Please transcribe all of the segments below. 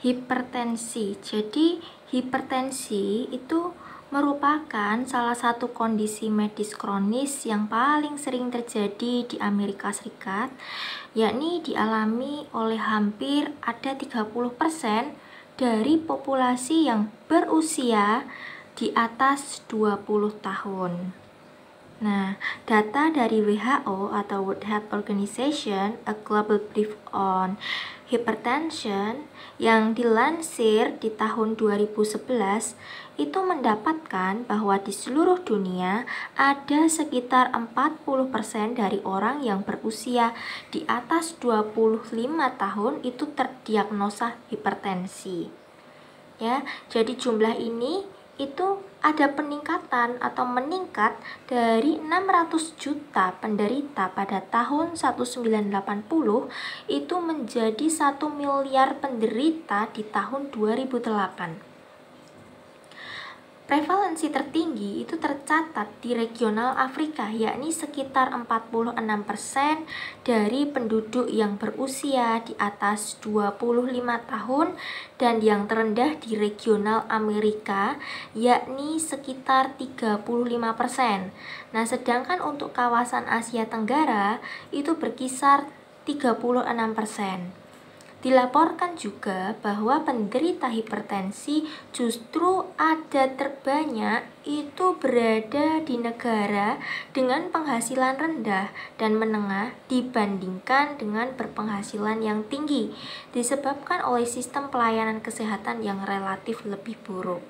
Hipertensi. Jadi, hipertensi itu merupakan salah satu kondisi medis kronis yang paling sering terjadi di Amerika Serikat, yakni dialami oleh hampir ada 30% dari populasi yang berusia di atas 20 tahun. Nah, data dari WHO atau World Health Organization, A Global Brief on Hypertension yang dilansir di tahun 2011 itu mendapatkan bahwa di seluruh dunia ada sekitar 40% dari orang yang berusia di atas 25 tahun itu terdiagnosa hipertensi. Ya, jadi jumlah ini itu ada peningkatan atau meningkat dari 600 juta penderita pada tahun 1980 itu menjadi 1 miliar penderita di tahun 2008. Prevalensi tertinggi itu tercatat di regional Afrika, yakni sekitar 46% dari penduduk yang berusia di atas 25 tahun, dan yang terendah di regional Amerika, yakni sekitar 35%. Nah, sedangkan untuk kawasan Asia Tenggara itu berkisar 36%. Dilaporkan juga bahwa penderita hipertensi justru ada terbanyak itu berada di negara dengan penghasilan rendah dan menengah dibandingkan dengan berpenghasilan yang tinggi, disebabkan oleh sistem pelayanan kesehatan yang relatif lebih buruk.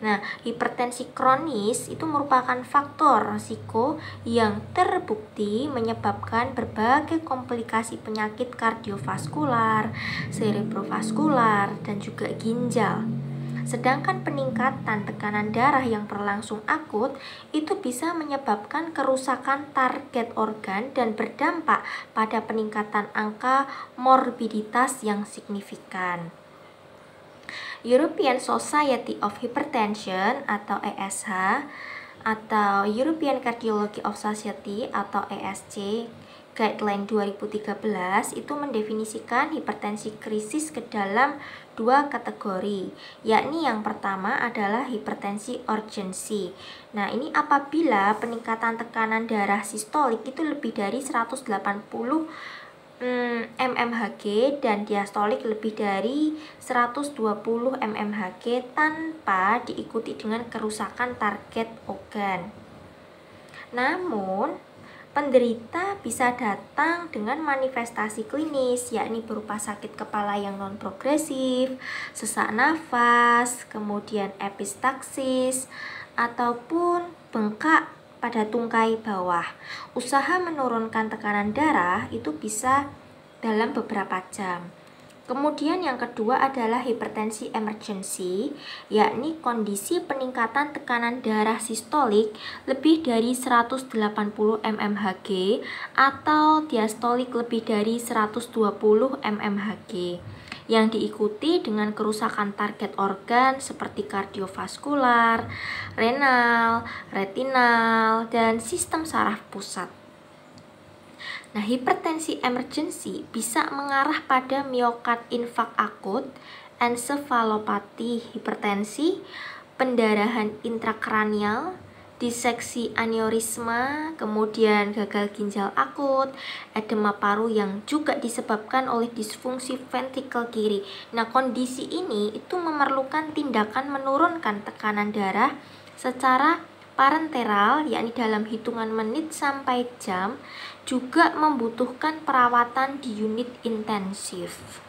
Nah, hipertensi kronis itu merupakan faktor risiko yang terbukti menyebabkan berbagai komplikasi penyakit kardiovaskular, cerebrovaskular, dan juga ginjal. Sedangkan peningkatan tekanan darah yang berlangsung akut itu bisa menyebabkan kerusakan target organ dan berdampak pada peningkatan angka morbiditas yang signifikan. European Society of Hypertension atau ESH atau European Cardiology of Society atau ESC Guideline 2013 itu mendefinisikan hipertensi krisis ke dalam 2 kategori, yakni yang pertama adalah hipertensi urgency. Nah, ini apabila peningkatan tekanan darah sistolik itu lebih dari 180 mmHg dan diastolik lebih dari 120 mmHg tanpa diikuti dengan kerusakan target organ. Namun, penderita bisa datang dengan manifestasi klinis, yakni berupa sakit kepala yang non-progresif, sesak nafas, kemudian epistaksis, ataupun bengkak pada tungkai bawah. Usaha menurunkan tekanan darah itu bisa dalam beberapa jam. Kemudian yang kedua adalah hipertensi emergency, yakni kondisi peningkatan tekanan darah sistolik lebih dari 180 mmHg atau diastolik lebih dari 120 mmHg yang diikuti dengan kerusakan target organ seperti kardiovaskular, renal, retinal, dan sistem saraf pusat. Nah, hipertensi emergency bisa mengarah pada miokard infark akut, ensefalopati hipertensi, pendarahan intrakranial, diseksi aneurisma, kemudian gagal ginjal akut, edema paru yang juga disebabkan oleh disfungsi ventrikel kiri. Nah, kondisi ini itu memerlukan tindakan menurunkan tekanan darah secara parenteral, yakni dalam hitungan menit sampai jam, juga membutuhkan perawatan di unit intensif.